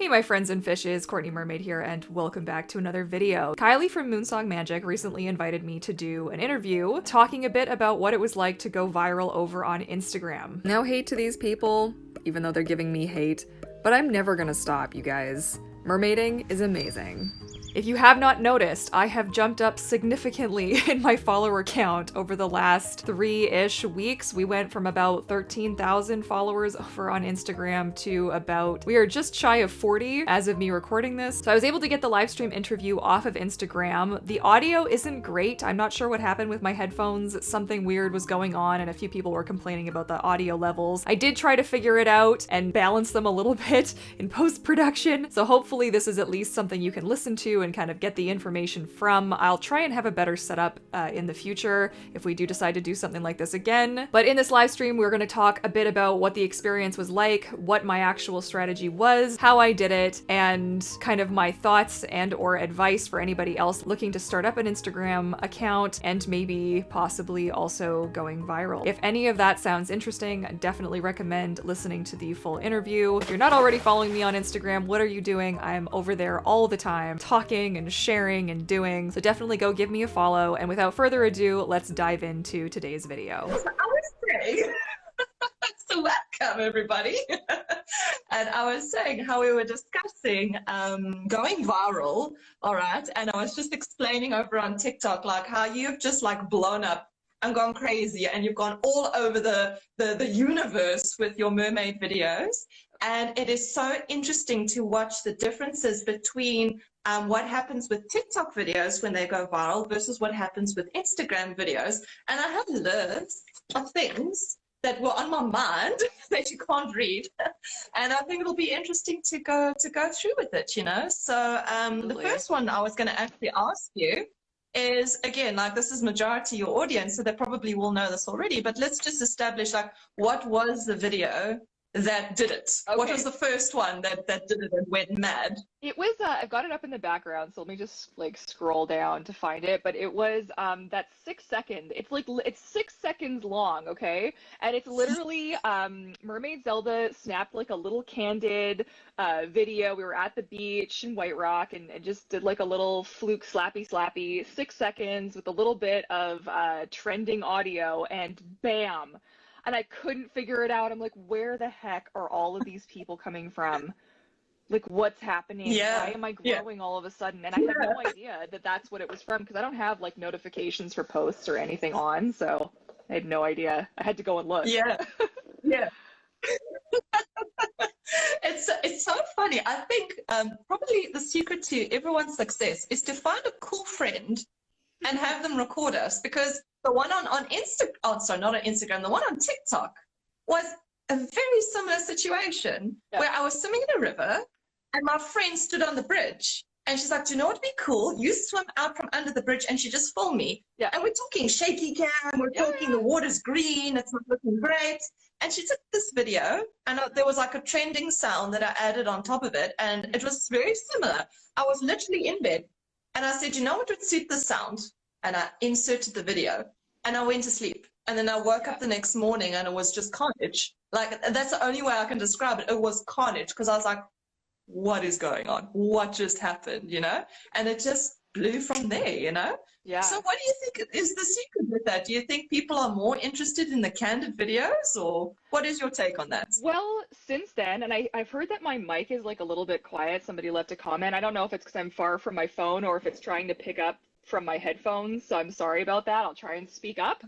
Hey my friends and fishes, Courtney Mermaid here, and welcome back to another video. Kylie from Moonsong Magic recently invited me to do an interview talking a bit about what it was like to go viral over on Instagram. No hate to these people, even though they're giving me hate, but I'm never gonna stop, you guys. Mermaiding is amazing. If you have not noticed, I have jumped up significantly in my follower count over the last 3-ish weeks. We went from about 13,000 followers over on Instagram to we are just shy of 40 as of me recording this. So I was able to get the live stream interview off of Instagram. The audio isn't great. I'm not sure what happened with my headphones. Something weird was going on and a few people were complaining about the audio levels. I did try to figure it out and balance them a little bit in post-production. So hopefully this is at least something you can listen to and kind of get the information from. I'll try and have a better setup in the future if we do decide to do something like this again. But in this live stream, we're going to talk a bit about what the experience was like, what my actual strategy was, how I did it, and kind of my thoughts and or advice for anybody else looking to start up an Instagram account and maybe possibly also going viral. If any of that sounds interesting, I definitely recommend listening to the full interview. If you're not already following me on Instagram, what are you doing? I'm over there all the time, talking and sharing and doing, so definitely go give me a follow. And without further ado, let's dive into today's video. So I was saying, so welcome everybody. And I was saying how we were discussing going viral, all right? And I was just explaining over on TikTok like how you've just like blown up and gone crazy and you've gone all over the universe with your mermaid videos. And it is so interesting to watch the differences between what happens with TikTok videos when they go viral versus what happens with Instagram videos. And I have a list of things that were on my mind that you can't read. And I think it'll be interesting to go through with it, you know? So the first one I was going to actually ask you is, again, like this is majority your audience, so they probably will know this already, but let's just establish like what was the video that did it? Okay. What was the first one that did it and went mad? It was, I've got it up in the background, so let me just like scroll down to find it, but it was that 6 second, it's 6 seconds long, okay? And it's literally Mermaid Zelda snapped like a little candid video. We were at the beach in White Rock and just did like a little fluke slappy, 6 seconds with a little bit of trending audio, and bam. And I couldn't figure it out. I'm like, where the heck are all of these people coming from? Like, what's happening? Yeah. Why am I growing all of a sudden? And I had no idea that that's what it was from, because I don't have like notifications for posts or anything on. So I had no idea. I had to go and look. Yeah. Yeah. It's so funny. I think probably the secret to everyone's success is to find a cool friend and have them record us, because the one on not on Instagram, the one on TikTok was a very similar situation where I was swimming in a river and my friend stood on the bridge and she's like, do you know what would be cool? You swim out from under the bridge, and she just filmed me. Yeah. And we're talking shaky cam, we're talking the water's green, it's not looking great. And she took this video and there was like a trending sound that I added on top of it, and it was very similar. I was literally in bed and I said, you know what would suit the sound? And I inserted the video and I went to sleep. And then I woke up the next morning and it was just carnage. Like, that's the only way I can describe it. It was carnage, because I was like, what is going on? What just happened, you know? And it just blew from there, you know? Yeah. So what do you think is the secret with that? Do you think people are more interested in the candid videos, or what is your take on that? Well, since then, and I've heard that my mic is like a little bit quiet. Somebody left a comment. I don't know if it's because I'm far from my phone or if it's trying to pick up from my headphones, so I'm sorry about that. I'll try and speak up.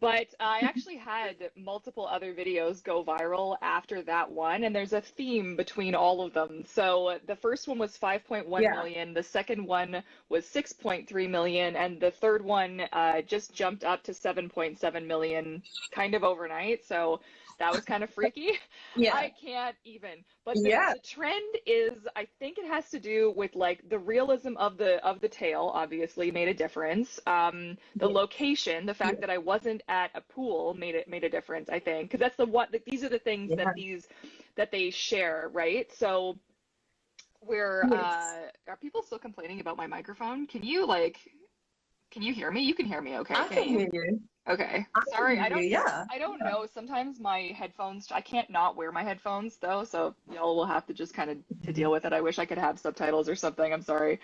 But I actually had multiple other videos go viral after that one, and there's a theme between all of them. So the first one was 5.1 million, the second one was 6.3 million, and the third one just jumped up to 7.7 million kind of overnight. So that was kind of freaky. Yeah. I can't even. But the trend is, I think it has to do with like the realism of the tale obviously made a difference. The location, the fact that I wasn't at a pool made a difference, I think, because that's these are the things that they share, right? So are people still complaining about my microphone? Can you like Can you hear me? You can hear me, okay? I Can can you? hear you. Okay. I can Sorry, hear you, yeah. I don't know. Sometimes my headphones, I can't not wear my headphones though, so y'all will have to just kind of to deal with it. I wish I could have subtitles or something. I'm sorry.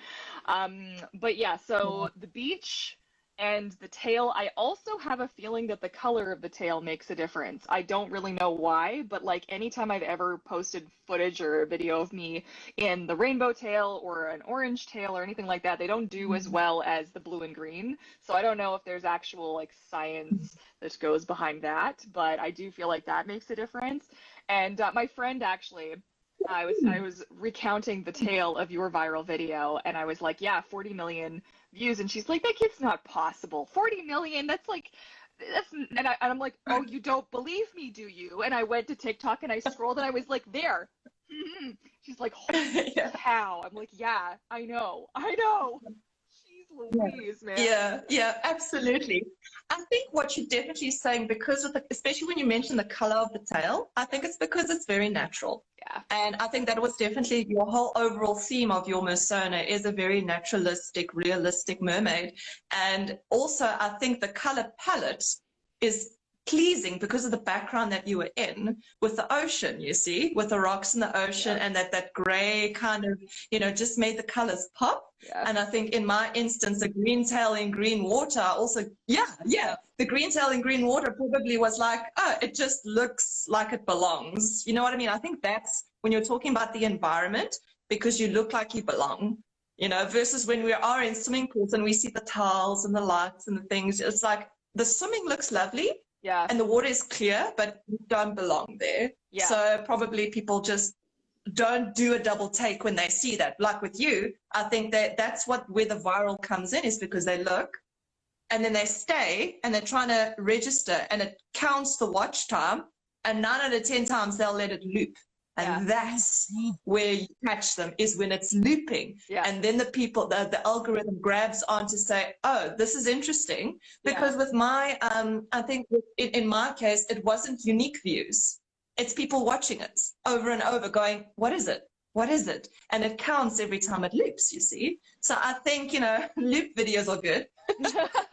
But yeah, Yeah. so the beach and the tail, I also have a feeling that the color of the tail makes a difference. I don't really know why, but like anytime I've ever posted footage or a video of me in the rainbow tail or an orange tail or anything like that, they don't do as well as the blue and green. So I don't know if there's actual like science that goes behind that, but I do feel like that makes a difference. And my friend actually, I was recounting the tale of your viral video, and I was like, yeah, 40 million views, and she's like, that kid's not possible. 40 million, that's like that's and I'm like, oh, you don't believe me, do you? And I went to TikTok and I scrolled and I was like, there. She's like, holy Yeah. cow. I'm like, yeah, I know, I know. Jeez Yeah. Louise, man. Yeah, yeah, absolutely. I think what you're definitely saying, because of the, especially when you mention the color of the tail, I think it's because it's very natural. Yeah, And I think that was definitely your whole overall theme of your persona is a very naturalistic, realistic mermaid. And also, I think the color palette is pleasing because of the background that you were in with the ocean, you see, with the rocks in the ocean yeah, and that gray kind of, just made the colors pop. yeah, And I think in my instance, the green tail in green water also, yeah, the green tail in green water probably was like, oh, it just looks like it belongs. You know what I mean? I think that's when you're talking about the environment, because you look like you belong, versus when we are in swimming pools and we see the tiles and the lights and the things, it's like the swimming looks lovely yeah, and the water is clear, but you don't belong there. yeah, So probably people just don't do a double take when they see that. Like with you, I think that's where the viral comes in, is because they look and then they stay and they're trying to register and it counts the watch time, and 9 out of 10 times they'll let it loop. yeah, And that's where you catch them, is when it's looping. yeah, And then the algorithm grabs on to say, oh, this is interesting. yeah, Because with my, I think in my case, it wasn't unique views. It's people watching it over and over going, what is it? What is it? And it counts every time it loops, you see? So I think, loop videos are good.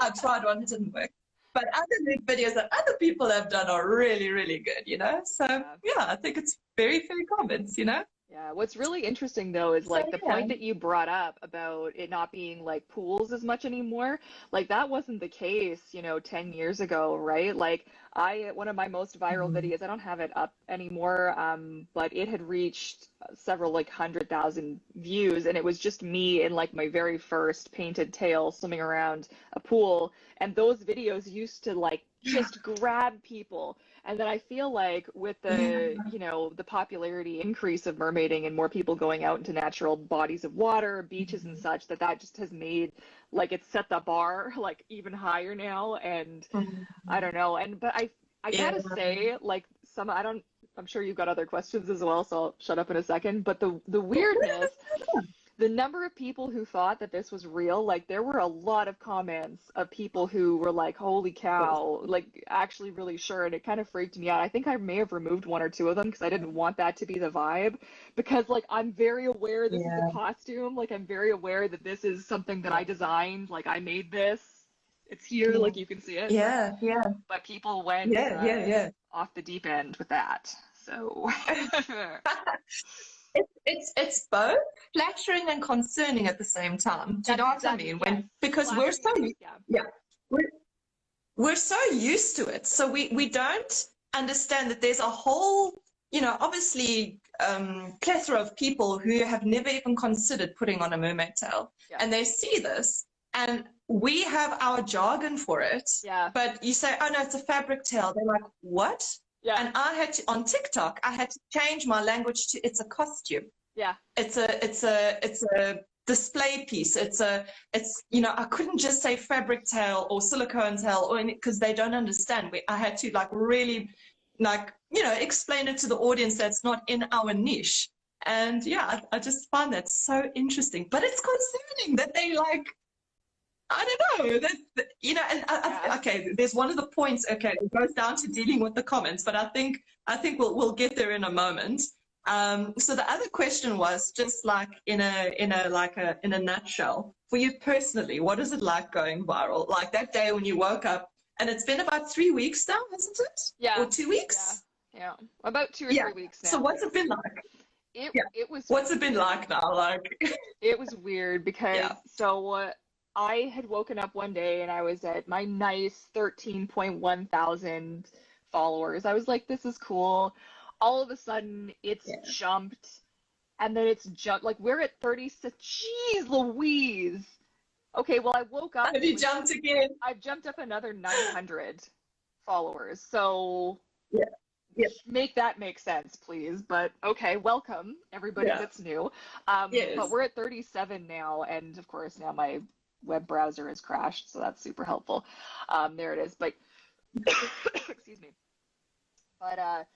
I tried one, it didn't work. But other loop videos that other people have done are really, really good. So, yeah. yeah, I think it's very fair comments. Yeah, what's really interesting though is So, like the yeah. point that you brought up about it not being like pools as much anymore. Like that wasn't the case, 10 years ago, right? Like one of my most viral Mhm. videos, I don't have it up anymore, but it had reached several like 100,000 views, and it was just me in like my very first painted tail swimming around a pool, and those videos used to like just grab people. And then I feel like with Yeah. the popularity increase of mermaiding and more people going out into natural bodies of water, beaches and such, that just has made like it's set the bar like even higher now. And Mhm. I don't know. But I Yeah. gotta say, like I'm sure you've got other questions as well, so I'll shut up in a second. But the weirdness, the number of people who thought that this was real, like there were a lot of comments of people who were like, holy cow, like actually really sure. And it kind of freaked me out. I think I may have removed one or two of them because I didn't want that to be the vibe. Because like I'm very aware this is a Yeah. costume. Like I'm very aware that this is something that I designed. Like I made this. It's here, Yeah. like you can see it. Yeah. Yeah. But people went Yeah. Yeah. off the deep end with that. So Yeah. It's both flattering and concerning at the same time. Do you that's know what I exactly, mean? yes. Because we're so Flattering, yeah. yeah, we're, we're so used to it, so we don't understand that there's a whole, obviously plethora of people who have never even considered putting on a mermaid tail, Yeah. and they see this, and we have our jargon for it. Yeah. But you say, oh no, it's a fabric tail. They're like, what? Yeah. And on TikTok, I had to change my language to it's a costume. Yeah. It's a display piece. I couldn't just say fabric tail or silicone tail because they don't understand. I had to like really explain it to the audience that's not in our niche. And yeah, I just find that so interesting. But it's concerning that they like, I don't know, okay, there's one of the points, okay, it goes down to dealing with the comments, but I think we'll get there in a moment. So the other question was just like in a nutshell, for you personally, what is it like going viral? Like that day when you woke up, and it's been about 3 weeks now, hasn't it? Yeah. Or 2 weeks? Yeah. About 2 or Yeah. 3 weeks now. So what's it been like? Yeah. It was What's it been like now? Like, it was weird because yeah. I had woken up one day and I was at my nice 13.1 thousand followers. I was like, this is cool. All of a sudden, it's Yeah. jumped, and then it's jumped. Like, we're at 36. Jeez Louise. Okay, well, I woke up. Have you jumped again? I've jumped up another 900 followers. So Yeah. Yeah. make that make sense, please. But okay, welcome everybody Yeah. that's new. Yes. But we're at 37 now, and of course now my web browser has crashed, so that's super helpful. There it is. But excuse me. But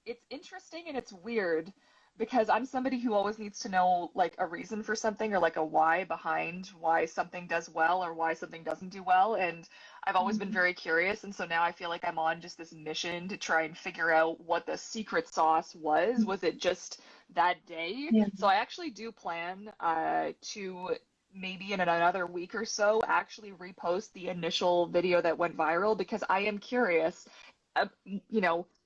it's interesting and it's weird because I'm somebody who always needs to know like a reason for something or like a why behind why something does well or why something doesn't do well. And I've always been very curious. And so now I feel like I'm on just this mission to try and figure out what the secret sauce was. Was it just that day? Yeah. So I actually do plan to maybe in another week or so actually repost the initial video that went viral because I am curious.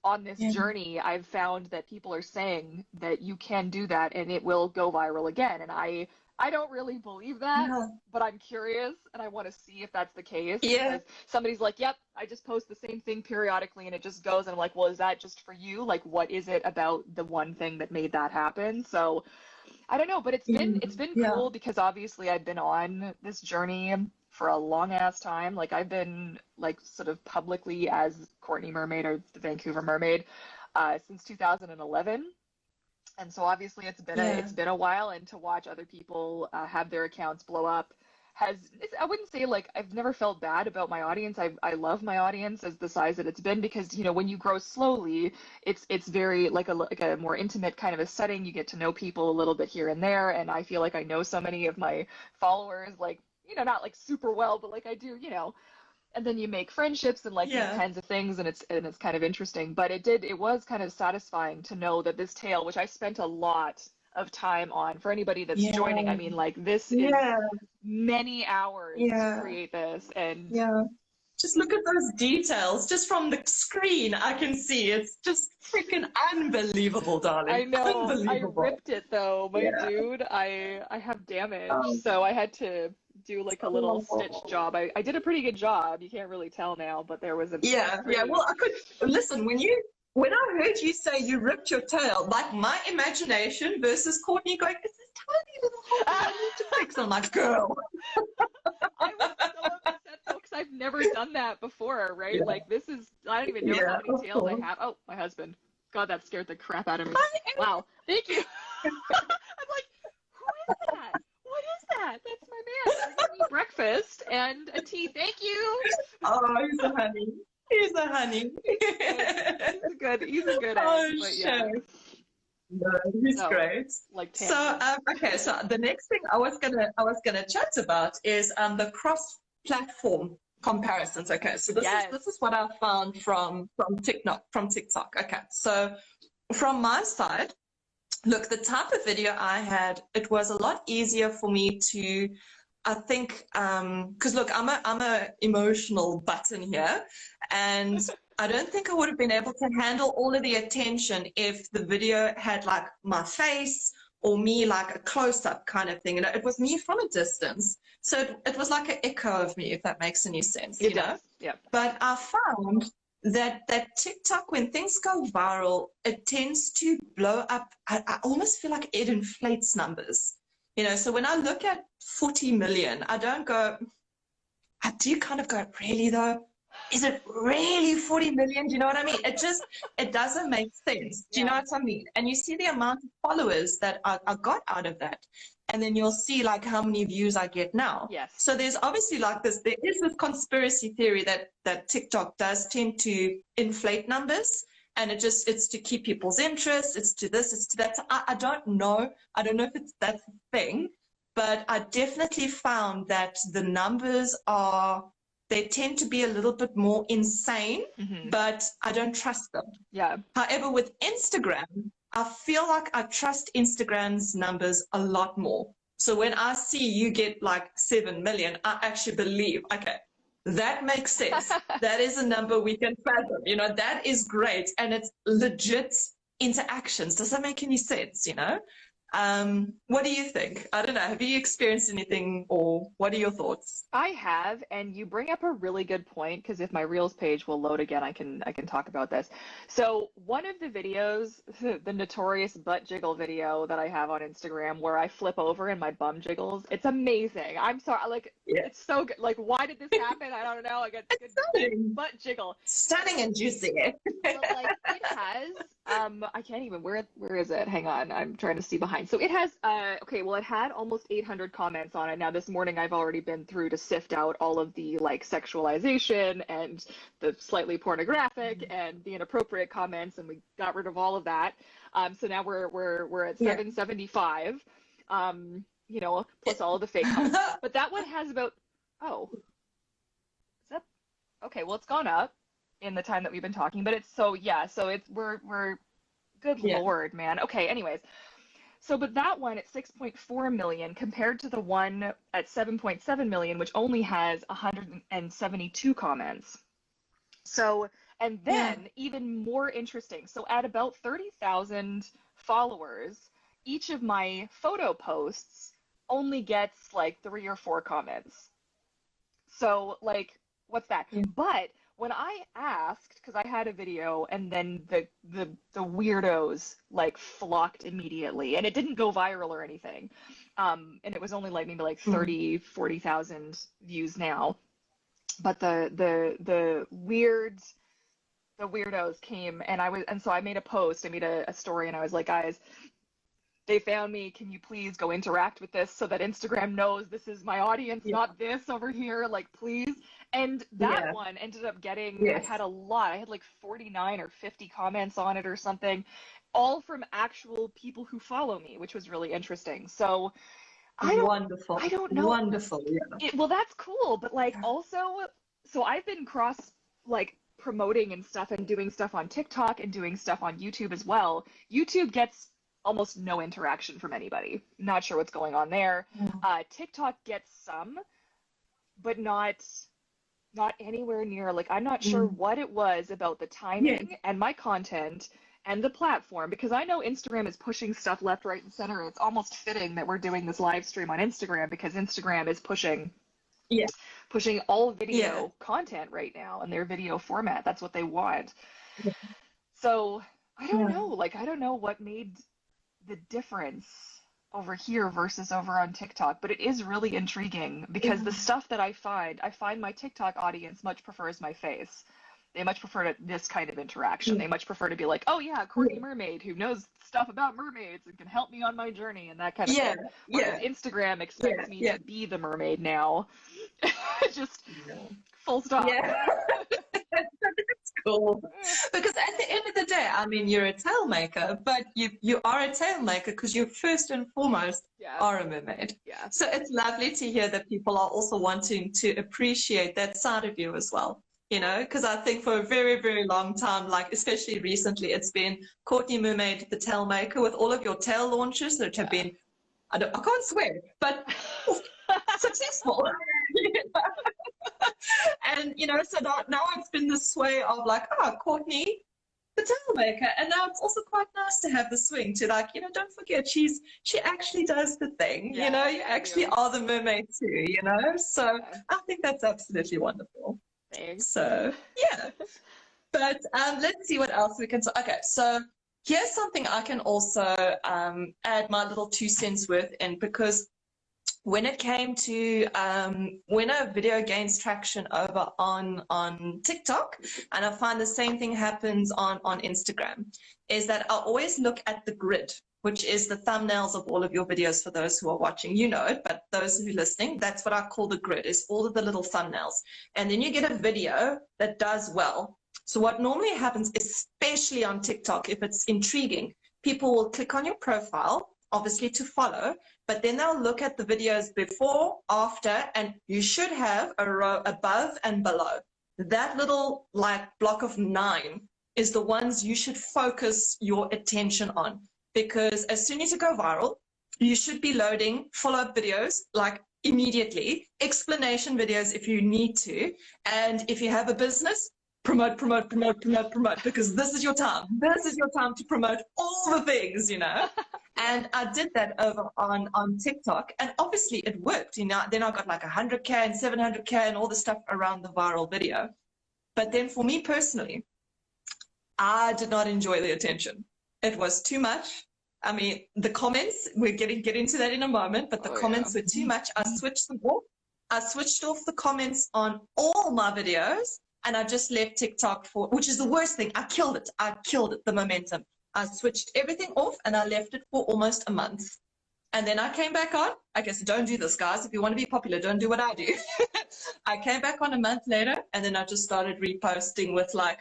On this Yeah. journey, I've found that people are saying that you can do that and it will go viral again. And I don't really believe that, Yeah. but I'm curious and I want to see if that's the case. Yeah. Because somebody's like, yep, I just post the same thing periodically and it just goes. And I'm like, well, is that just for you? Like, what is it about the one thing that made that happen? So I don't know, but it's been Yeah. cool because obviously I've been on this journey for a long ass time. Like I've been like sort of publicly as Courtney Mermaid or the Vancouver Mermaid since 2011. And so obviously it's been a while, and to watch other people have their accounts blow up I wouldn't say like I've never felt bad about my audience. I love my audience as the size that it's been because when you grow slowly, it's very like a more intimate kind of a setting. You get to know people a little bit here and there, and I feel like I know so many of my followers like not like super well, but like I do, and then you make friendships and like these kinds of things, and it's kind of interesting. But it was kind of satisfying to know that this tale, which I spent a lot of time on, for anybody that's joining, I mean, like this is many hours to create this, and just look at those details. Just from the screen, I can see it's just freaking unbelievable, darling. I know. Unbelievable. I ripped it though, my dude. I have damage, so I had to do like a little stitch job. I did a pretty good job. You can't really tell now, but there was a Well, I could listen when I heard you say you ripped your tail, like my imagination versus Courtney going, it's this tiny little hole I need to fix. I'm like, girl. I was so upset though because I've never done that before, right? Like this is, I don't even know how many tails I have. Oh, my husband. God, that scared the crap out of me. Wow. Thank you. I'm like, who is that? What is that? That's my man. We're gonna eat breakfast and a tea. Thank you. Oh, he's a honey. He's a honey. He's a good egg, but yeah. No, he's great. Like so okay, so the next thing I was gonna chat about is the cross-platform comparisons. Okay, so this is what I found from TikTok. Okay, so from my side, look, the type of video I had, it was a lot easier for me to, I think, because look, I'm a emotional button here, and I don't think I would have been able to handle all of the attention if the video had like my face or me like a close-up kind of thing. It was me from a distance, so it was like an echo of me, if that makes any sense. It does. Yeah. But I found that TikTok, when things go viral, it tends to blow up. I almost feel like it inflates numbers. So when I look at 40 million, I don't go, I do kind of go, really though? Is it really 40 million? Do you know what I mean? It doesn't make sense. Do you know what I mean? And you see the amount of followers that I got out of that. And then you'll see like how many views I get now. Yes. So there's obviously like there is this conspiracy theory that TikTok does tend to inflate numbers. And it's to keep people's interest. It's to this, it's to that. I don't know. I don't know if that's the thing, but I definitely found that the numbers they tend to be a little bit more insane, but I don't trust them. Yeah. However, with Instagram, I feel like I trust Instagram's numbers a lot more. So when I see you get like 7 million, I actually believe, okay, that makes sense. That is a number we can fathom. You know, that is great. And it's legit interactions. Does that make any sense? You know? What do you think? I don't know. Have you experienced anything, or what are your thoughts? I have, and you bring up a really good point because if my Reels page will load again, I can talk about this. So one of the videos, the notorious butt jiggle video that I have on Instagram, where I flip over and my bum jiggles, it's amazing. I'm sorry, like Yeah. it's so good. Like, why did this happen? I don't know. Like a good Stunning. butt jiggle. Stunning and juicy. But like it has, I can't even. Where is it? Hang on, I'm trying to see behind. So it has, okay, well, it had almost 800 comments on it. Now this morning I've already been through to sift out all of the like sexualization and the slightly pornographic and the inappropriate comments, and we got rid of all of that. So now we're at 775. You know, plus all of the fake comments. But that one has about, oh, is that okay? Well, it's gone up in the time that we've been talking, but it's so yeah. So it's we're good Lord, man. Okay, anyways. So, but that one at 6.4 million compared to the one at 7.7 million, which only has 172 comments. So, and then even more interesting. So at about 30,000 followers, each of my photo posts only gets like 3 or 4 comments. So like, what's that? But when I asked, because I had a video, and then the weirdos like flocked immediately, and it didn't go viral or anything, and it was only like maybe like 40,000 views now, but the weirdos came, and so I made a post, I made a story, and I was like, guys, they found me. Can you please go interact with this so that Instagram knows this is my audience, not this over here? Like, please. And that one ended up getting, I had a lot. I had like 49 or 50 comments on it or something, all from actual people who follow me, which was really interesting. So I don't know. Wonderful. Yeah. Well, that's cool. But like also, so I've been like promoting and stuff and doing stuff on TikTok and doing stuff on YouTube as well. YouTube gets almost no interaction from anybody. Not sure what's going on there. TikTok gets some, but not anywhere near, like, I'm not sure what it was about the timing and my content and the platform, because I know Instagram is pushing stuff left, right, and center. It's almost fitting that we're doing this live stream on Instagram because Instagram is pushing all video content right now in their video format. That's what they want. So I don't know. Like, I don't know what made the difference over here versus over on TikTok, but it is really intriguing because the stuff that I find my TikTok audience much prefers my face. They much prefer this kind of interaction. They much prefer to be like, oh yeah, Courtney Mermaid, who knows stuff about mermaids and can help me on my journey and that kind of thing. Whereas Instagram expects me to be the mermaid now. Just full stop. That's cool. Because at the end of the day, I mean, you're a tail maker, but you are a tail maker because you first and foremost are a mermaid. So it's lovely to hear that people are also wanting to appreciate that side of you as well. You know, because I think for a very, very long time, like especially recently, it's been Courtney Mermaid, the tail maker, with all of your tail launches that have been, I can't swear, but successful. And, you know, so now it's been the sway of like, Courtney, the tail maker. And now it's also quite nice to have the swing to like, you know, don't forget, she actually does the thing, you know, you actually are the mermaid too, you know? So I think that's absolutely wonderful. Thanks. So, yeah. But let's see what else we can talk. Okay, so here's something I can also add my little 2 cents worth in, because when it came to when a video gains traction over on TikTok, and I find the same thing happens on Instagram, is that I always look at the grid, which is the thumbnails of all of your videos. For those who are watching, you know it, but those who are listening, that's what I call the grid, is all of the little thumbnails. And then you get a video that does well. So what normally happens, especially on TikTok, if it's intriguing, people will click on your profile, obviously to follow, but then they'll look at the videos before, after, and you should have a row above and below. That little like block of 9 is the ones you should focus your attention on. Because as soon as you go viral, you should be loading follow-up videos like immediately, explanation videos if you need to. And if you have a business, promote, promote, promote, promote, promote, because this is your time. This is your time to promote all the things, you know. And I did that over on TikTok, and obviously it worked. You know, then I got like 100K and 700K and all the stuff around the viral video. But then for me personally, I did not enjoy the attention. It was too much. I mean, the comments, we're get into that in a moment, but the comments were too much. I switched them off. I switched off the comments on all my videos, and I just left TikTok for, which is the worst thing. I killed it. I killed it, the momentum. I switched everything off and I left it for almost a month. And then I came back on. I guess don't do this, guys. If you want to be popular, don't do what I do. I came back on a month later, and then I just started reposting with like,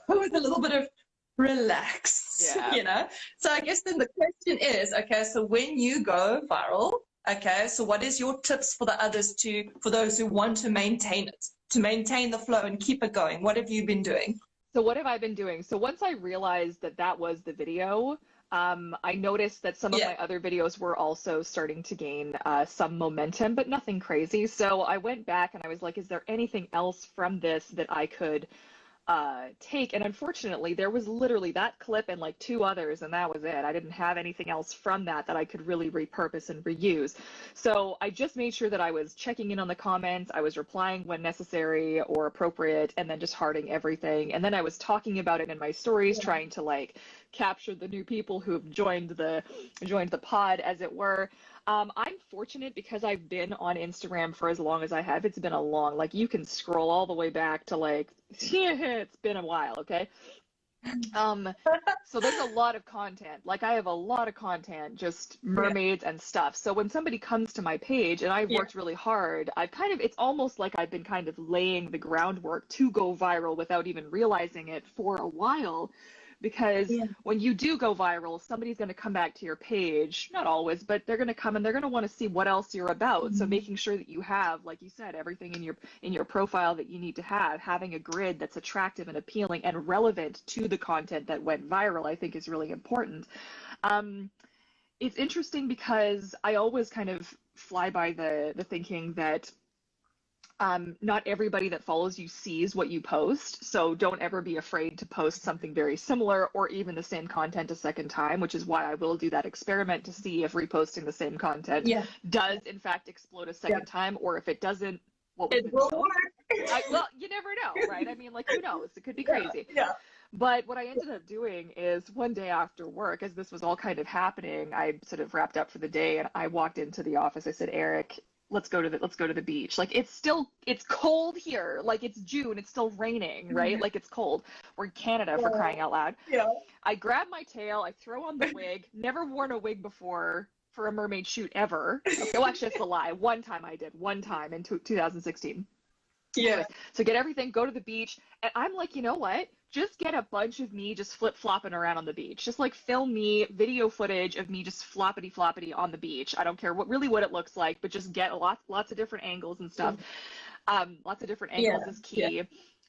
with a little bit of relax, you know? So I guess then the question is, okay, so when you go viral, okay, so what is your tips for the others for those who want to maintain it, to maintain the flow and keep it going? What have you been doing? So what have I been doing? So once I realized that that was the video, I noticed that some of my other videos were also starting to gain some momentum, but nothing crazy. So I went back and I was like, is there anything else from this that I could take? And unfortunately, there was literally that clip and like 2 others, and that was it. I didn't have anything else from that I could really repurpose and reuse. So I just made sure that I was checking in on the comments, I was replying when necessary or appropriate, and then just hearting everything. And then I was talking about it in my stories, trying to like capture the new people who have joined the pod, as it were. I'm fortunate because I've been on Instagram for as long as I have. It's been a long, like you can scroll all the way back to like, it's been a while, okay? So there's a lot of content. Like I have a lot of content, just mermaids and stuff. So when somebody comes to my page and I've worked really hard, it's almost like I've been kind of laying the groundwork to go viral without even realizing it for a while. Because when you do go viral, somebody's going to come back to your page, not always, but they're going to come and they're going to want to see what else you're about. So making sure that you have, like you said, everything in your profile that you need to have, having a grid that's attractive and appealing and relevant to the content that went viral, I think is really important. It's interesting because I always kind of fly by the thinking that not everybody that follows you sees what you post, so don't ever be afraid to post something very similar or even the same content a second time, which is why I will do that experiment to see if reposting the same content does in fact explode a second time, or if it doesn't, what will work. Well, you never know, right? I mean, like, who knows? It could be crazy. But what I ended up doing is one day after work, as this was all kind of happening, I sort of wrapped up for the day and I walked into the office. I said, Eric, let's go to the beach. Like it's cold here. Like it's June. It's still raining, right? Like it's cold. We're in Canada, for crying out loud. I grab my tail. I throw on the wig. Never worn a wig before for a mermaid shoot ever. Okay, well, actually, that's a lie. One time I did. One time in 2016. Anyway, so get everything, go to the beach, and I'm like, you know what? Just get a bunch of me just flip-flopping around on the beach. Just like film me, video footage of me just floppity-floppity on the beach. I don't care what it looks like, but just get lots of different angles and stuff. Lots of different angles is key.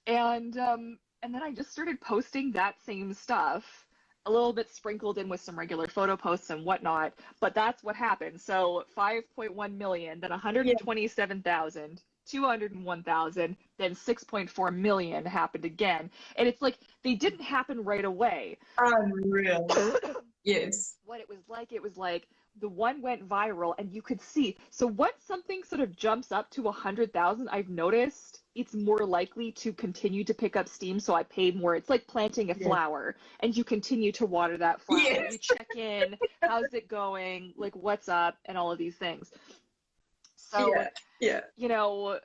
And then I just started posting that same stuff, a little bit sprinkled in with some regular photo posts and whatnot. But that's what happened. So 5.1 million, then 127,000. 201,000, then 6.4 million happened again. And it's like they didn't happen right away. Unreal. Yes. What it was like the one went viral and you could see. So once something sort of jumps up to 100,000, I've noticed it's more likely to continue to pick up steam. So I pay more. It's like planting a flower and you continue to water that flower. You check in, how's it going? Like, what's up? And all of these things. So, you know,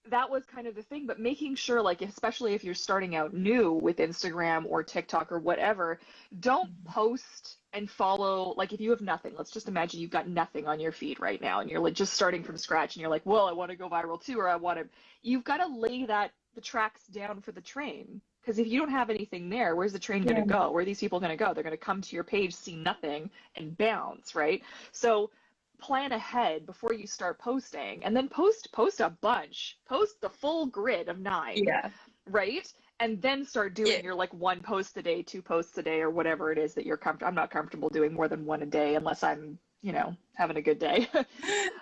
that was kind of the thing, but making sure, like, especially if you're starting out new with Instagram or TikTok or whatever, don't post and follow, like, if you have nothing, let's just imagine you've got nothing on your feed right now and you're like just starting from scratch and you're like, well, I want to go viral too, or you've got to lay the tracks down for the train. Because if you don't have anything there, where's the train going to go? Where are these people going to go? They're going to come to your page, see nothing, and bounce, right? So plan ahead before you start posting, and then post a bunch. Post the full grid of 9, right? and then start doing your like 1 post a day, 2 posts a day, or whatever it is that you're comfortable. I'm not comfortable doing more than one a day unless I'm, having a good day.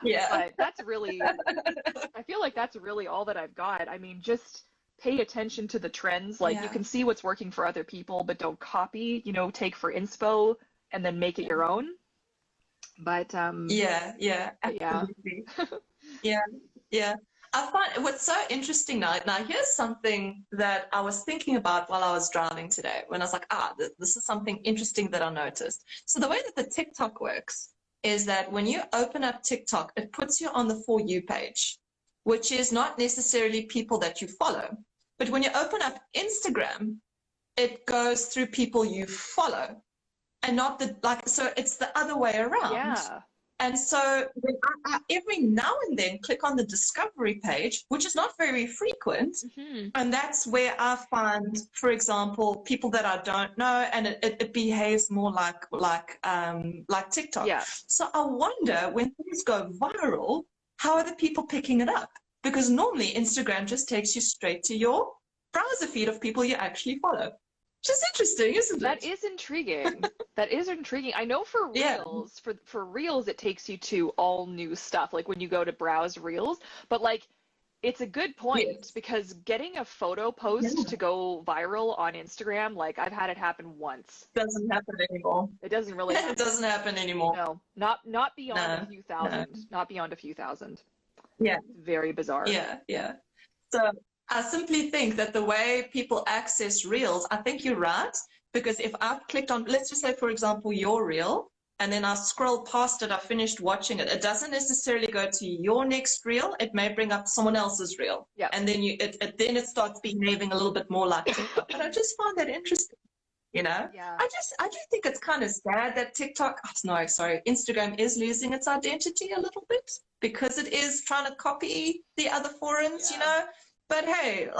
Yeah. But that's really, I feel like that's really all that I've got. I mean, just pay attention to the trends. Like you can see what's working for other people, but don't copy, take for inspo and then make it your own. But Yeah, absolutely. Yeah, yeah. I find what's so interesting now, here's something that I was thinking about while I was driving today, when I was like, this is something interesting that I noticed. So the way that the TikTok works is that when you open up TikTok, it puts you on the For You page, which is not necessarily people that you follow. But when you open up Instagram, it goes through people you follow and not so it's the other way around. Yeah. And so when I every now and then click on the discovery page, which is not very frequent, and that's where I find, for example, people that I don't know, and it behaves more like TikTok. Yeah. So I wonder, when things go viral, how are the people picking it up? Because normally Instagram just takes you straight to your browser feed of people you actually follow. Which is interesting, isn't it? That is intriguing. That is intriguing. I know for Reels, for Reels, it takes you to all new stuff, like when you go to browse Reels. But like, it's a good point because getting a photo post to go viral on Instagram, like I've had it happen once. Doesn't happen anymore. It doesn't really happen. It doesn't happen anymore. No, not beyond a few thousand. No. Not beyond a few thousand. Yeah. Very bizarre. Yeah. So I simply think that the way people access Reels, I think you're right, because if I've clicked on, let's just say, for example, your Reel, and then I scroll past it, I finished watching it, it doesn't necessarily go to your next Reel, it may bring up someone else's Reel. Yeah. And then then it starts behaving a little bit more like TikTok. But I just find that interesting. Yeah. I do think it's kind of sad that Instagram is losing its identity a little bit because it is trying to copy the other forums, But hey,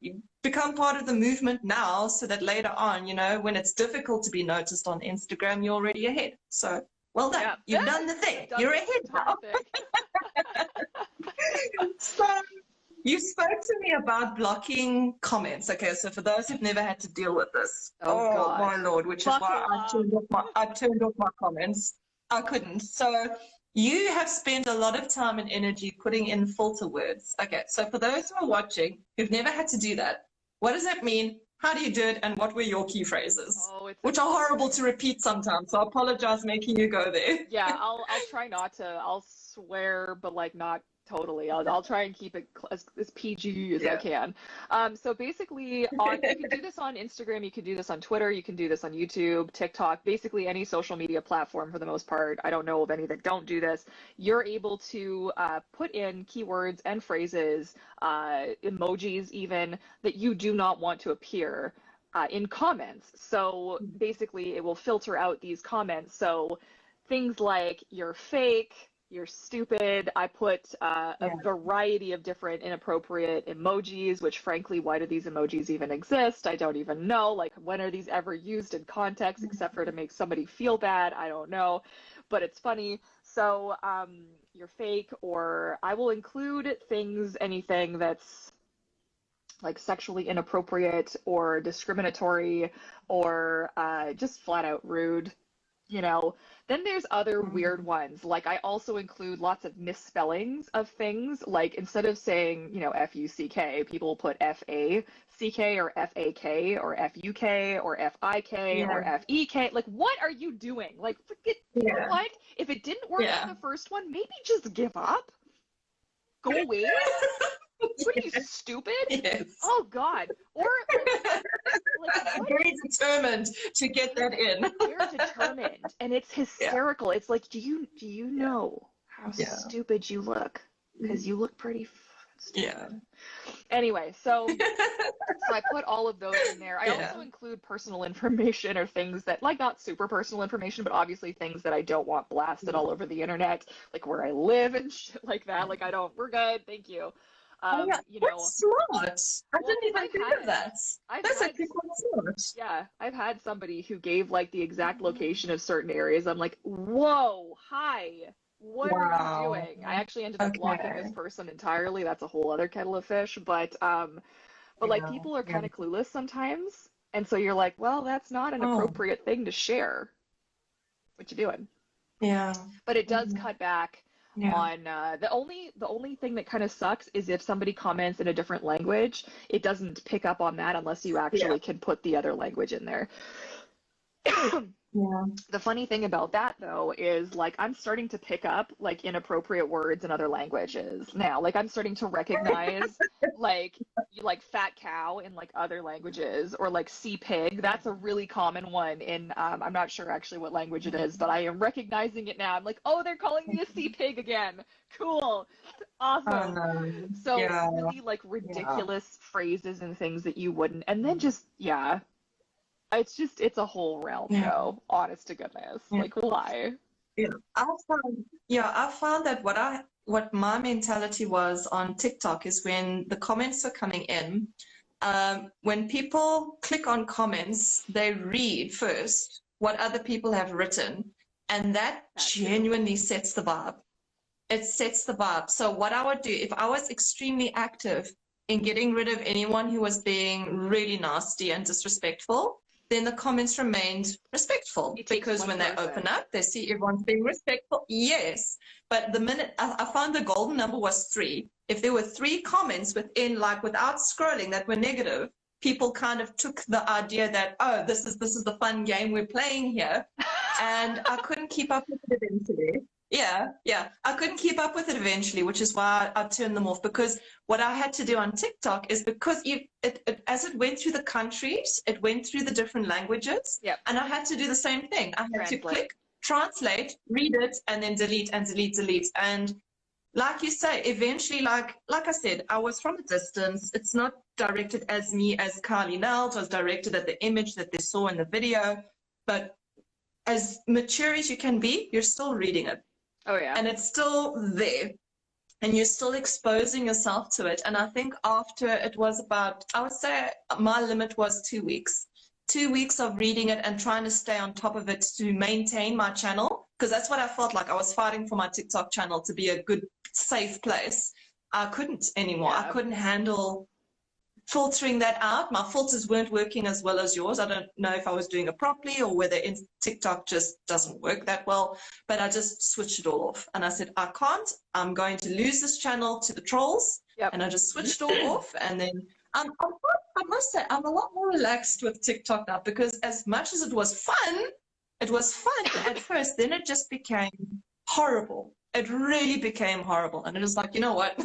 you become part of the movement now so that later on, when it's difficult to be noticed on Instagram, you're already ahead. So, well done. Yeah. You've done the thing. You're ahead now. So, you spoke to me about blocking comments. Okay, so for those who've never had to deal with this, God. My Lord, which is why I turned off my comments. I couldn't. So, you have spent a lot of time and energy putting in filter words. Okay, so for those who are watching who've never had to do that, what does that mean? How do you do it? And what were your key phrases? Which are horrible to repeat sometimes, so I apologize making you go there. Yeah, I'll try not to. I'll swear, but like not totally. I'll try and keep it as PG as I can. So basically, you can do this on Instagram, you can do this on Twitter, you can do this on YouTube, TikTok, basically any social media platform for the most part. I don't know of any that don't do this. You're able to put in keywords and phrases, emojis even, that you do not want to appear in comments. So basically, it will filter out these comments. So things like "you're fake," "you're stupid." I put a variety of different inappropriate emojis, which frankly, why do these emojis even exist? I don't even know. Like, when are these ever used in context except for to make somebody feel bad? I don't know, but it's funny. So "you're fake," or I will include anything that's like sexually inappropriate or discriminatory or just flat out rude. Then there's other weird ones. Like I also include lots of misspellings of things. Like instead of saying, F-U-C-K, people put F-A-C-K or F-A-K or F-U-K or F-I-K or F-E-K. Like, what are you doing? Like, forget, you know what? If it didn't work on the first one, maybe just give up. Go away. What are you, stupid? Yes. Oh God. Or like very determined to get that in. They're determined, and it's hysterical. It's like, do you know how stupid you look? Because you look pretty stupid. Yeah. Anyway, so I put all of those in there. I also include personal information or things that, like, not super personal information, but obviously things that I don't want blasted all over the internet, like where I live and shit like that. Like, we're good, thank you. That's smart. I didn't even think of that. That's actually quite smart. Yeah, I've had somebody who gave like the exact location of certain areas. I'm like, whoa, hi, what are you doing? I actually ended up blocking this person entirely. That's a whole other kettle of fish. But But like Yeah. people are Yeah. kind of clueless sometimes. And so you're like, well, that's not an Oh, appropriate thing to share. What you doing? yeah. But it does Mhm. cut back Yeah. on the only thing that kind of sucks is if somebody comments in a different language, it doesn't pick up on that unless you Yeah. actually can put the other language in there. Yeah. The funny thing about that though is like I'm starting to pick up like inappropriate words in other languages now. Like I'm starting to recognize like like fat cow in like other languages or like sea pig. That's a really common one in I'm not sure actually what language it is, but I am recognizing it now. I'm like, "Oh, they're calling me a sea pig again." Cool. Oh Awesome. no. So Yeah. really like Yeah. ridiculous phrases and things that you wouldn't and then just yeah, it's a whole realm Yeah. though, honest to goodness. Yeah. Like why? Yeah. I found that what my mentality was on TikTok is when the comments are coming in, when people click on comments, they read first what other people have written, and that That too. genuinely sets the vibe. It sets the vibe. So what I would do if I was extremely active in getting rid of anyone who was being really nasty and disrespectful, then the comments remained respectful It takes because one when they open person. up, they see everyone's being respectful. Yes. But the minute I found the golden number was three. If there were three comments within, like without scrolling, that were negative, people kind of took the idea that, oh, this is the fun game we're playing here. And I couldn't keep up with it eventually. Yeah, yeah. I couldn't keep up with it eventually, which is why I turned them off. Because what I had to do on TikTok is because as it went through the countries, it went through the different languages, Yep. and I had to do the same thing. I had to Translate. click, translate, read it, and then delete and delete, delete. And like you say, eventually, like I said, I was from a distance. It's not directed as me as Kylie Nels. It was directed at the image that they saw in the video. But as mature as you can be, you're still reading it Oh yeah. and it's still there and you're still exposing yourself to it. And I think after it was about, I would say my limit was 2 weeks. 2 weeks of reading it and trying to stay on top of it to maintain my channel, because that's what I felt like. I was fighting for my TikTok channel to be a good, safe place. I couldn't anymore. I Yeah. couldn't handle filtering that out. My filters weren't working as well as yours. I don't know if I was doing it properly or whether TikTok just doesn't work that well, but I just switched it all off. And I said, I can't. I'm going to lose this channel to the trolls. Yep. And I just switched it all off. And then I must say, I'm a lot more relaxed with TikTok now because as much as it was fun at first, then it just became horrible. It really became horrible. And it was like, you know what?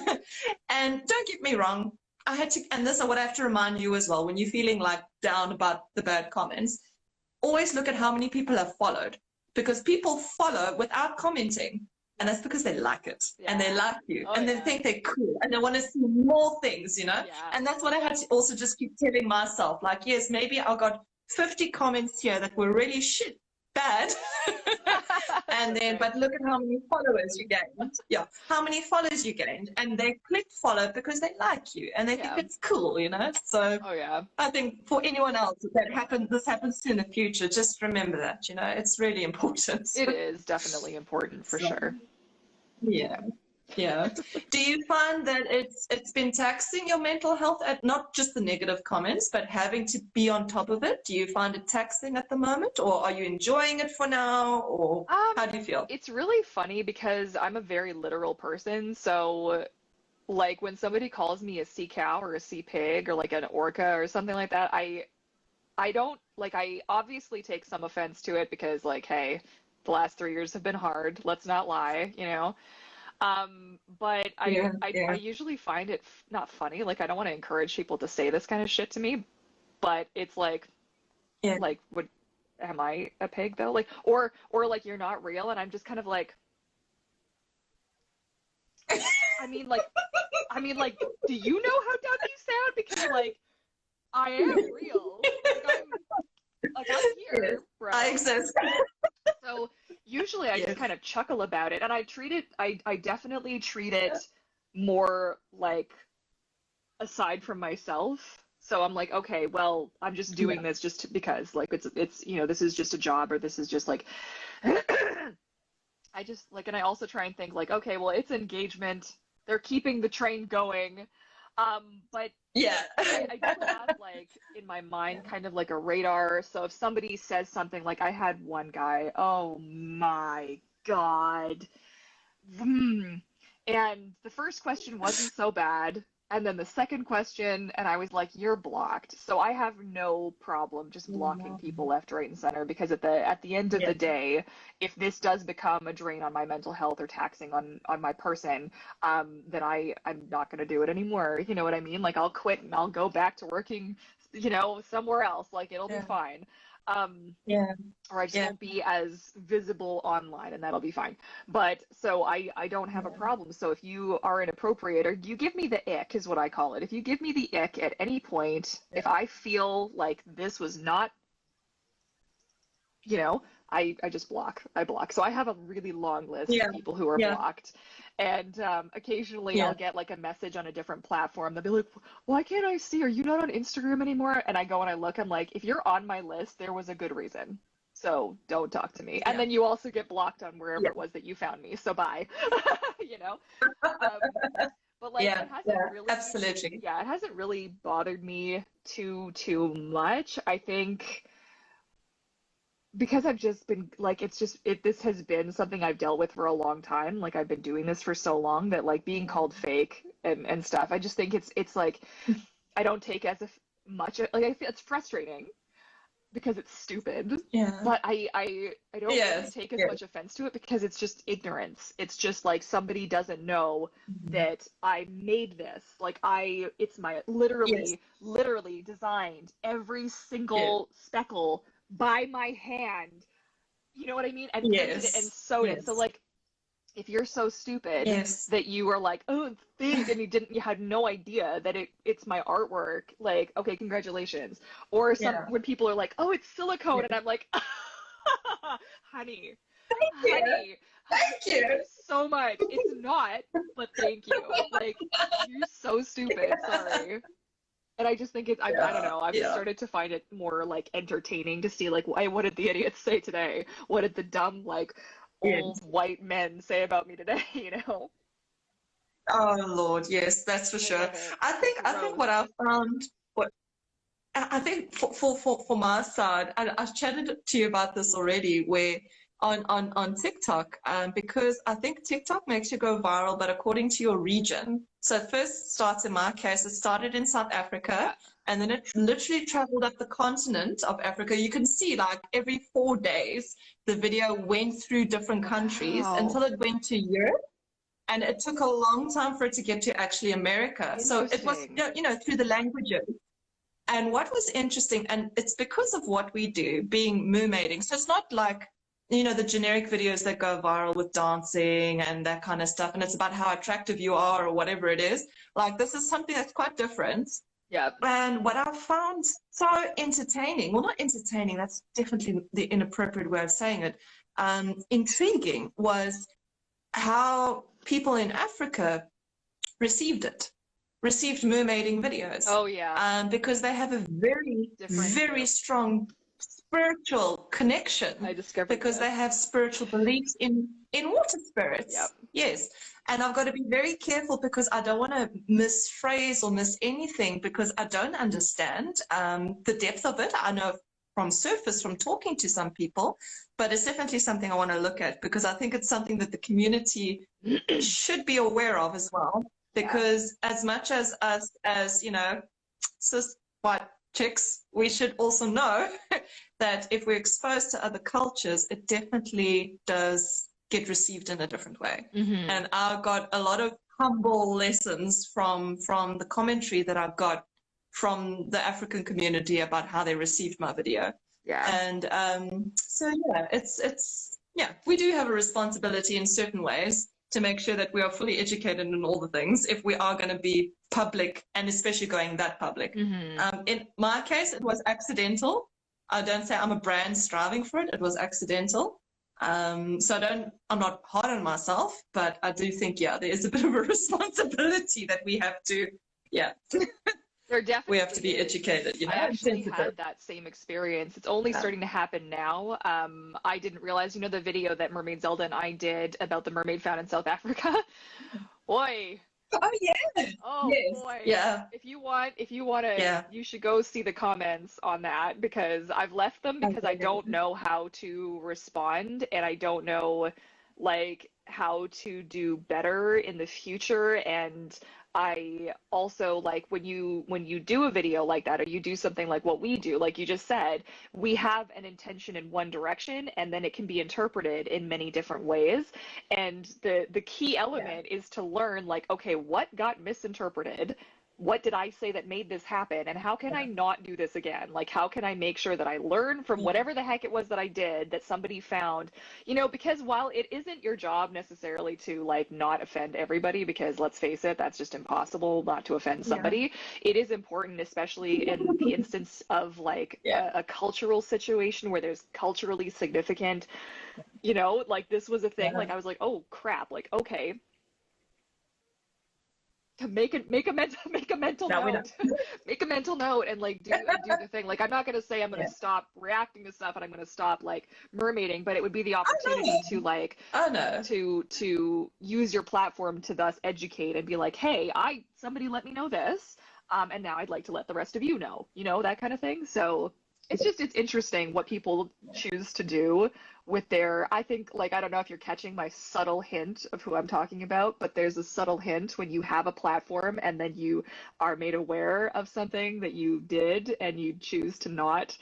And don't get me wrong, I had to, and this is what I have to remind you as well, when you're feeling like down about the bad comments, always look at how many people have followed because people follow without commenting. And that's because they like it and they Yeah. like you Oh and they yeah. think they're cool and they want to see more things, you know? Yeah. And that's what I had to also just keep telling myself. Like, yes, maybe I got 50 comments here that were really shit bad. And then, Okay. but look at how many followers you gained. Yeah, how many followers you gained. And they click follow because they like you and they think Yeah. it's cool, you know? So Oh yeah. I think for anyone else this happens to in the future, just remember that, you know, it's really important. It is definitely important for So, sure. yeah. Yeah. Do you find that it's been taxing your mental health at not just the negative comments, but having to be on top of it? Do you find it taxing at the moment, or are you enjoying it for now, or how do you feel? It's really funny because I'm a very literal person, so like when somebody calls me a sea cow or a sea pig or like an orca or something like that, I don't like I obviously take some offense to it because like, hey, the last 3 years have been hard, let's not lie, you know. But Yeah, I yeah, usually find it not funny. Like I don't want to encourage people to say this kind of shit to me, but it's yeah. like would am I a pig though? Like or like you're not real and I'm just kind of like I mean like do you know how dumb you sound? Because like I am real. I'm Yes, here, bro. I exist. So usually I just Yes. kind of chuckle about it and I definitely treat it more like aside from myself. So I'm like, okay, well, I'm just doing Yeah. this because like it's you know, this is just a job or this is just like I just like and I also try and think like, okay, well, it's engagement. They're keeping the train going. But Yeah. I do have like in my mind kind of like a radar. So if somebody says something like I had one guy, oh my God. Hmm. And the first question wasn't so bad. And then the second question, and I was like, you're blocked. So I have no problem just blocking people left, right, and center because at the end of Yeah. the day, if this does become a drain on my mental health or taxing on my person, then I'm not gonna do it anymore. You know what I mean? Like I'll quit and I'll go back to working, somewhere else. Like it'll be Yeah. fine. Um, Yeah. or I just Yeah. won't be as visible online, and that'll be fine. But so I don't have a Yeah. problem. So if you are inappropriate, or you give me the ick, is what I call it. If you give me the ick at any point, if I feel like this was not, I just block. I block. So I have a really long list Yeah. of people who are Yeah. blocked. And occasionally Yeah. I'll get like a message on a different platform. They'll be like, why can't I see? Are you not on Instagram anymore? And I go and I look, I'm like, if you're on my list, there was a good reason. So don't talk to me. And Yeah. then you also get blocked on wherever Yeah. it was that you found me. So bye. you know? Um, but like Yeah. it hasn't Yeah. really, Absolutely. yeah, it hasn't really bothered me too much. I think because I've just been like this has been something I've dealt with for a long time. Like I've been doing this for so long that like being called fake and stuff, I just think it's like I don't take as much like I feel it's frustrating because it's stupid. Yeah. But I don't really Yes. take as Yes. much offense to it because it's just ignorance. It's just like somebody doesn't know Mhm. that I made this. Like it's my Yes. literally designed every Yes. single speckle by my hand. You know what I mean? And printed it and Yes. sewed it. So Yes. like if you're so stupid Yes. that you are like, oh, it's fake, and you had no idea that it's my artwork, like, okay, congratulations. Or Yeah. when people are like, oh, it's silicone, Yeah. and I'm like, honey, Yeah. honey, Thank thank you. you so much. It's not, but thank you. Like, you're so stupid. Sorry. And I just think I don't Yeah. know. I've just Yeah. started to find it more like entertaining to see like, what did the idiots say today? What did the dumb like old Yes. white men say about me today? You know? Oh Lord, yes, that's for I sure. get it. I It's think gross. what I found, what I think for my side, I've chatted to you about this already, where on TikTok, because I think TikTok makes you go viral, but according to your region. So it first starts in my case, it started in South Yeah. Africa, and then it literally traveled up the continent of Africa. You can see like every 4 days, the video went through different countries Wow. until it went to Europe. And it took a long time for it to get to actually America. So it was, Interesting. through the languages. And what was interesting, and it's because of what we do, being mermaiding. So it's not like, the generic videos that go viral with dancing and that kind of stuff. And it's about how attractive you are or whatever it is. Like this is something that's quite different. Yeah. And what I found so entertaining, well, not entertaining, that's definitely the inappropriate way of saying it, intriguing was how people in Africa received it, received mermaiding videos, Oh yeah. because they have a very, Different very view. strong spiritual connection I discovered because they this. have spiritual beliefs in water Yep. spirits. Yes. And I've got to be very careful because I don't want to misphrase or miss anything because I don't understand the depth of it. I know from surface, from talking to some people, but it's definitely something I want to look at because I think it's something that the community should be aware of as well. Yeah. Because as much as us, as cis white chicks, we should also know that if we're exposed to other cultures, it definitely does get received in a different way. Mm-hmm. And I got a lot of humble lessons from the commentary that I got from the African community about how they received my video. Yeah. And so yeah, it's we do have a responsibility in certain ways to make sure that we are fully educated in all the things if we are going to be public and especially going that public. Mm-hmm. In my case, it was accidental. I don't say I'm a brand striving for it. It was accidental. So I'm not hard on myself, but I do think, there is a bit of a responsibility that we have to, There definitely we have to be is. educated, I actually sensitive. had that same experience. It's only starting to happen now. I didn't realize, the video that Mermaid Zelda and I did about the mermaid found in South Africa. Boy, Oh yeah. Oh Yes. boy. Yeah. If you want to, Yeah. you should go see the comments on that because I've left them because I don't know how to respond and I don't know like how to do better in the future. And I also like when you do a video like that or you do something like what we do, like you just said, we have an intention in one direction and then it can be interpreted in many different ways. And the key Yeah. element is to learn like, okay, what got misinterpreted? What did I say that made this happen? And how can I not do this again? Like, how can I make sure that I learn from Yeah. whatever the heck it was that I did that somebody found, because while it isn't your job necessarily to like not offend everybody, because let's face it, that's just impossible not to offend Yeah. somebody, it is important, especially in the instance of like Yeah. a cultural situation where there's culturally significant, like this was a thing, Yeah. like I was like, oh crap, like, okay, to make a mental Now we know. note make a mental note and like do the thing. Like I'm not going to say I'm going Yeah. to stop reacting to stuff and I'm going to stop like mermaiding, but it would be the Oh opportunity to no. like Oh no. to use your platform to thus educate and be like, hey, somebody let me know this, and now I'd like to let the rest of you know, that kind of thing. So it's interesting what people choose to do with their, I think, like, I don't know if you're catching my subtle hint of who I'm talking about, but there's a subtle hint when you have a platform and then you are made aware of something that you did and you choose to not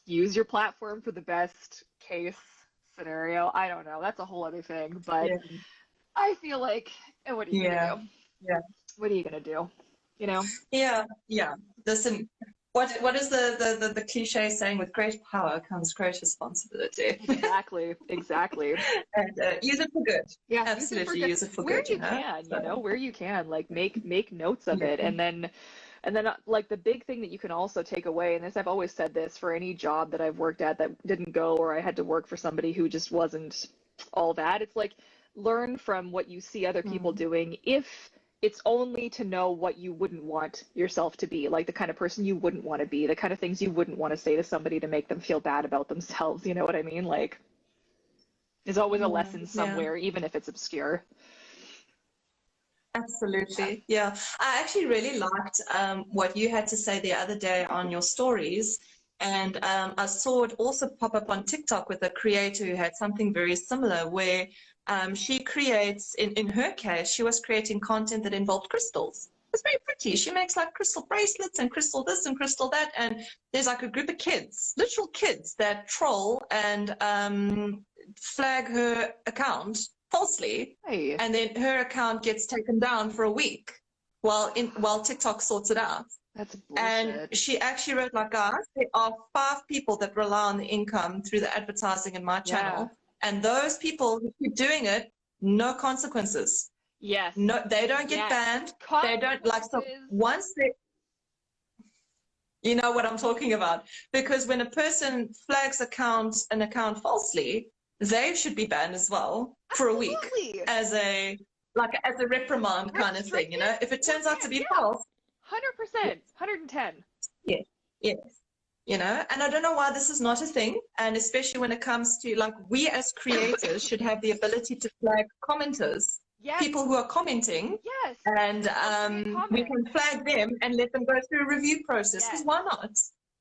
use your platform for the best case scenario. I don't know. That's a whole other thing, but Yeah. I feel like, what are you gonna Yeah. do? Yeah. What are you gonna do? You know? Yeah. Yeah. Listen, what is the cliche saying? With great power comes great responsibility. Exactly, exactly. And use it for good. Yeah, use it for Absolutely good. use it for Where good, you can, So, where you can, like make notes of yeah. it, and then like the big thing that you can also take away, and this I've always said this for any job that I've worked at that didn't go, or I had to work for somebody who just wasn't all that. It's like learn from what you see other people Mm. doing, if it's only to know what you wouldn't want yourself to be, like the kind of person you wouldn't want to be, the kind of things you wouldn't want to say to somebody to make them feel bad about themselves. You know what I mean? Like there's always a Yeah. lesson Yeah. somewhere, even if it's obscure. Absolutely. Yeah. I actually really liked what you had to say the other day on your stories. And I saw it also pop up on TikTok with a creator who had something very similar where she creates, in her case, she was creating content that involved crystals. It's very pretty. She makes like crystal bracelets and crystal this and crystal that. And there's like a group of kids, literal kids, that troll and flag her account falsely, Hey, and then her account gets taken down for a week while TikTok sorts it out. that's And bullshit. she actually wrote like, guys, there are 5 people that rely on the income through the advertising in my Yeah. channel, and those people who keep doing it, no consequences. Yes. No, they don't get Yes. banned. They don't like, so Consequences. once they, you know what I'm talking about, because when a person flags an account falsely, they should be banned as well for a week Absolutely. as a reprimand kind of thing, you know. Restricted. If it turns out to be Yeah. false, 100%. 110. yes, yes, you know. And I don't know why this is not a thing, and especially when it comes to, like, we as creators should have the ability to flag commenters, Yes. people who are commenting, Yes. and Up-to-date we comment. can flag them and let them go through a review process, because Yes. why not,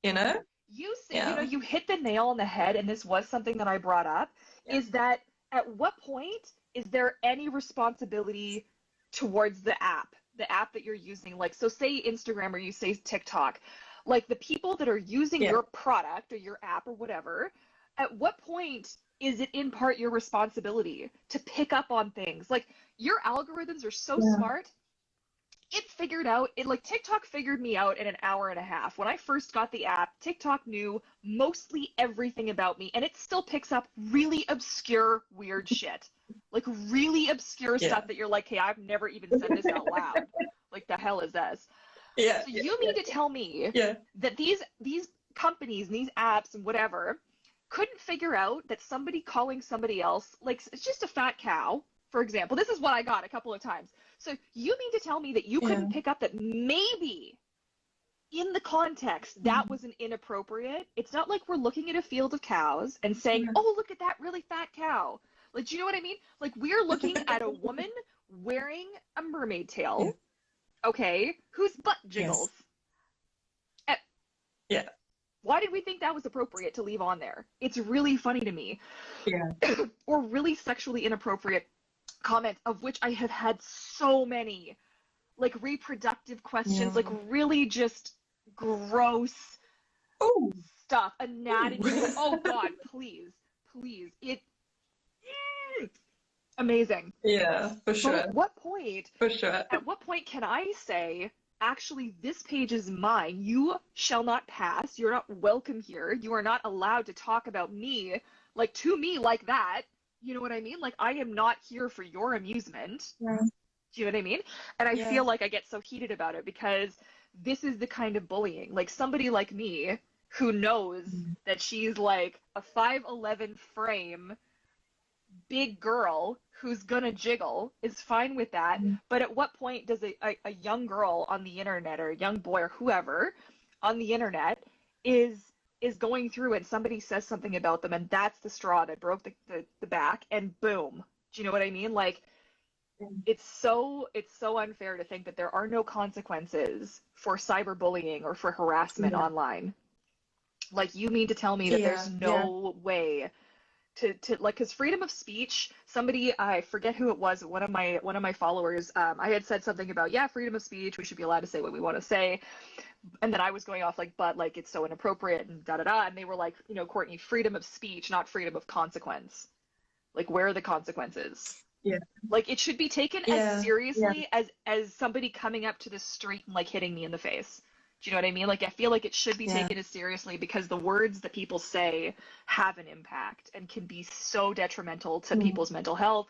you know? You see, Yeah. you hit the nail on the head, and this was something that I brought up, Yeah. is that at what point is there any responsibility towards the app that you're using? Like, so say Instagram or you say TikTok, like the people that are using Yeah. your product or your app or whatever, at what point is it in part your responsibility to pick up on things? Like, your algorithms are so Yeah. smart. It figured out it, like TikTok figured me out in an hour and a half. When I first got the app, TikTok knew mostly everything about me, and it still picks up really obscure, weird shit. Like really obscure Yeah. stuff that you're like, hey, I've never even said this out loud. Like, the hell is this? Yeah. So you mean to tell me Yeah. that these companies and these apps and whatever couldn't figure out that somebody calling somebody else, like, it's just a fat cow, for example. This is what I got a couple of times. So you mean to tell me that you couldn't pick up that maybe in the context that was an inappropriate? It's not like we're looking at a field of cows and saying, Yeah. oh, look at that really fat cow. Like, do you know what I mean? Like, we're looking at a woman wearing a mermaid tail, okay, whose butt jiggles. Yes. Yeah. Why did we think that was appropriate to leave on there? It's really funny to me. Yeah. Or really sexually inappropriate comments, of which I have had so many. Like reproductive questions, like really just gross stuff. Anatomy. Oh God, please. It amazing. Yeah, for sure. But at what point? For sure. At what point can I say, actually, this page is mine. You shall not pass. You're not welcome here. You are not allowed to talk about me, like to me like that. You know what I mean? Like, I am not here for your amusement. Yeah. Do you know what I mean? And I feel like I get so heated about it because this is the kind of bullying. Like, somebody like me who knows that she's like a 5'11" frame, big girl who's gonna jiggle is fine with that. But at what point does a young girl on the internet, or a young boy, or whoever on the internet is going through and somebody says something about them, and that's the straw that broke the back, and boom. Do you know what I mean? Like, it's so unfair to think that there are no consequences for cyberbullying or for harassment online. Like, you mean to tell me that there's no way to like, because freedom of speech, somebody, I forget who it was, one of my followers, I had said something about, freedom of speech, we should be allowed to say what we want to say, and then I was going off like, but like, it's so inappropriate and and they were like, you know, Courtney, freedom of speech, not freedom of consequence. Like, where are the consequences? Yeah. Like, it should be taken as seriously as somebody coming up to the street and like hitting me in the face. Do you know what I mean? Like, I feel like it should be taken as seriously because the words that people say have an impact and can be so detrimental to people's mental health.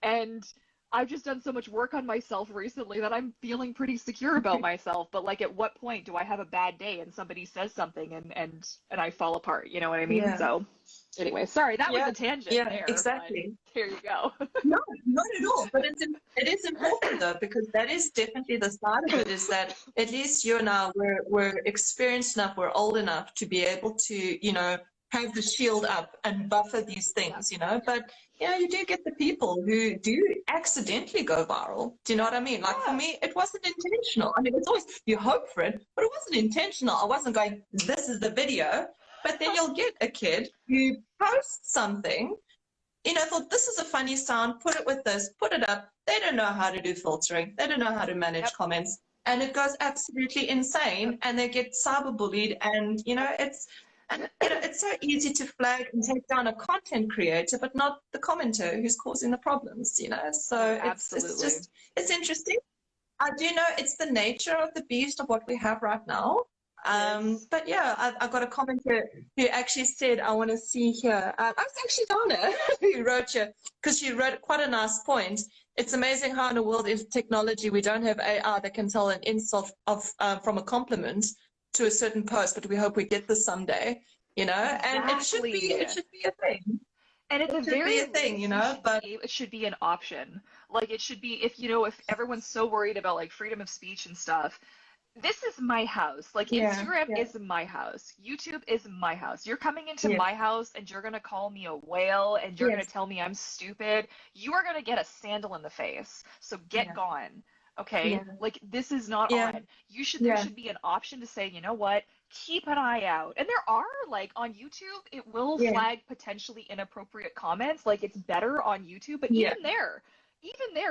And I've just done so much work on myself recently that I'm feeling pretty secure about myself. But like, at what point do I have a bad day and somebody says something and I fall apart? You know what I mean? So anyway, sorry, that was a tangent there. Exactly. Here you go. No, not at all. But it is important though, because that is definitely the side of it, is that at least you and I, we're experienced enough, we're old enough to be able to, you know, have the shield up and buffer these things, you know. But you do get the people who do accidentally go viral. Do you know what I mean? Like, for me, it wasn't intentional. I mean, it's always, you hope for it, but it wasn't intentional. I wasn't going, this is the video. But then you'll get a kid who posts something, you know, thought, this is a funny sound, put it with this, put it up. They don't know how to do filtering. They don't know how to manage comments. And it goes absolutely insane. And they get cyberbullied. And, you know, it's so easy to flag and take down a content creator, but not the commenter who's causing the problems, you know. So it's interesting. I do know it's the nature of the beast of what we have right now. But I got a commenter who actually said, I want to see here. I was actually Donna who wrote you, because she wrote quite a nice point. It's amazing how in a world of technology we don't have AI that can tell an insult from a compliment to a certain post, but we hope we get this someday, you know. And it should be a thing. And at the very thing, you know, but it should be an option. Like, it should be, if everyone's so worried about like freedom of speech and stuff. This is my house. Like, Instagram is my house. YouTube is my house. You're coming into my house and you're going to call me a whale and you're going to tell me I'm stupid. You are going to get a sandal in the face. So get gone. Okay? Like, this is not on. There should be an option to say, you know what? Keep an eye out. And there are, like, on YouTube, it will flag potentially inappropriate comments. Like, it's better on YouTube. But even there,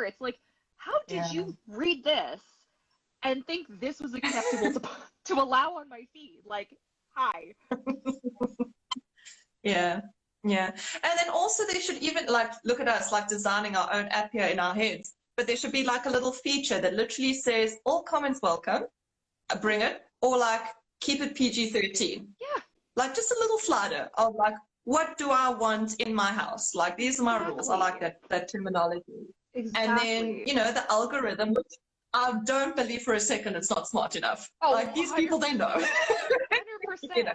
it's like, how did you read this and think this was acceptable to allow on my feed? Like, hi. And then also they should even, like, look at us, like, designing our own app here in our heads, but there should be like a little feature that literally says all comments welcome, bring it, or like keep it PG-13. Like, just a little slider of like, what do I want in my house? Like, these are my rules. I like that terminology. And then, you know, the algorithm, which I don't believe for a second it's not smart enough. Like, these people, they know. 100%. You know?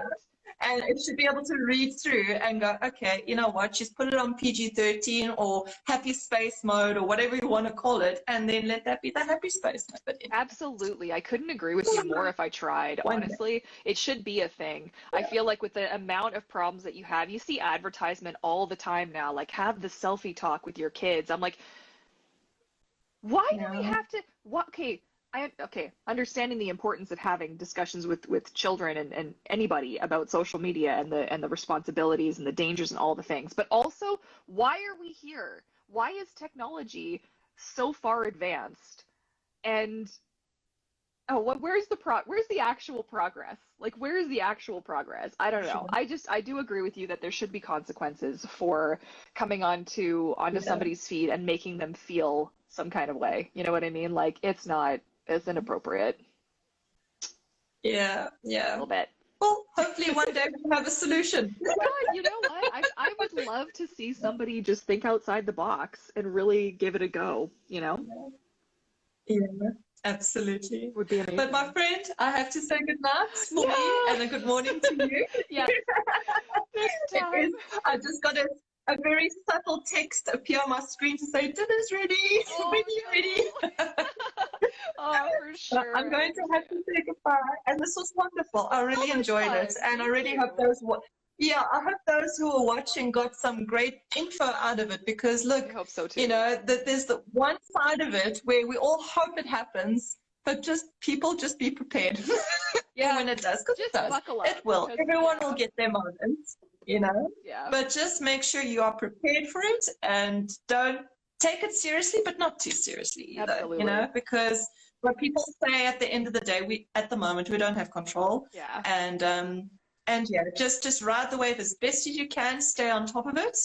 And it should be able to read through and go, okay, you know what, she's put it on PG-13 or happy space mode or whatever you want to call it, and then let that be the happy space mode. Absolutely. I couldn't agree with you more if I tried, honestly. It should be a thing. I feel like with the amount of problems that you have, you see advertisement all the time now, like have the selfie talk with your kids. I'm like, why do we have to, what, understanding the importance of having discussions with children and anybody about social media and the responsibilities and the dangers and all the things, but also, why are we here? Why is technology so far advanced? And where's the actual progress? Like, where is the actual progress? I don't know. I do agree with you that there should be consequences for coming onto somebody's feed and making them feel some kind of way. You know what I mean? Like, it's inappropriate. Yeah. A little bit. Well, hopefully one day we'll have a solution. God, you know what? I would love to see somebody just think outside the box and really give it a go, you know? Yeah, absolutely. Would be amazing. But my friend, I have to say good night for me and a good morning to you. Yeah. I just got a very subtle text appear on my screen to say dinner's ready. Ready. Oh, for sure. I'm going to have to say goodbye. And this was wonderful. I really enjoyed it. And I really hope I hope those who are watching got some great info out of it, because look, I hope so too. you know, that there's the one side of it where we all hope it happens, but people just be prepared. Yeah. When it does, because it does. Buckle up, it will. Everyone will get their moments, you know. Yeah. But just make sure you are prepared for it and don't take it seriously, but not too seriously either. Absolutely. You know, because what people say at the end of the day, at the moment we don't have control. Yeah. And yeah, just ride the wave as best as you can. Stay on top of it.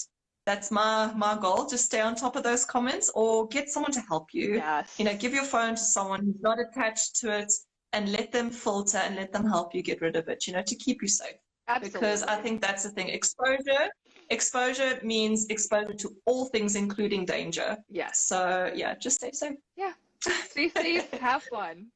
That's my goal. Just stay on top of those comments, or get someone to help you. Yes. You know, give your phone to someone who's not attached to it, and let them filter and let them help you get rid of it. You know, to keep you safe. Absolutely. Because I think that's the thing. Exposure means exposure to all things, including danger. Yes. So yeah, just stay safe. Yeah. Stay safe. Have fun.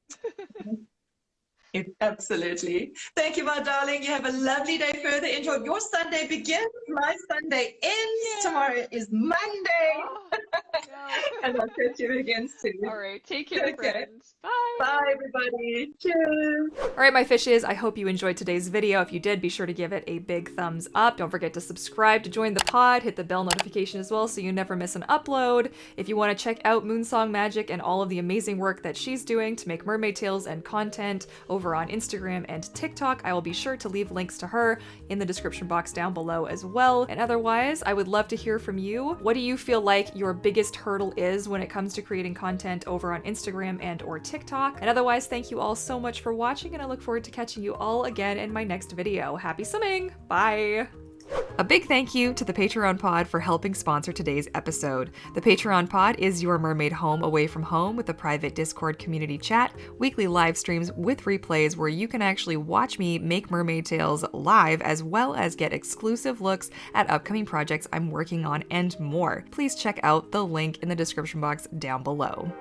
Absolutely. Thank you, my darling. You have a lovely day further. Enjoy. Your Sunday begins. My Sunday ends. Yeah. Tomorrow is Monday. Oh, no. And I'll catch you again soon. All right. Take care, friends. Bye. Bye, everybody. Cheers. All right, my fishes, I hope you enjoyed today's video. If you did, be sure to give it a big thumbs up. Don't forget to subscribe to join the pod. Hit the bell notification as well so you never miss an upload. If you want to check out Moonsong Magic and all of the amazing work that she's doing to make mermaid tales and content over on Instagram and TikTok, I will be sure to leave links to her in the description box down below as well. And otherwise, I would love to hear from you. What do you feel like your biggest hurdle is when it comes to creating content over on Instagram and or TikTok? And otherwise, thank you all so much for watching, and I look forward to catching you all again in my next video. Happy swimming! Bye! A big thank you to the Patreon Pod for helping sponsor today's episode. The Patreon Pod is your mermaid home away from home, with a private Discord community chat, weekly live streams with replays where you can actually watch me make mermaid tales live, as well as get exclusive looks at upcoming projects I'm working on and more. Please check out the link in the description box down below.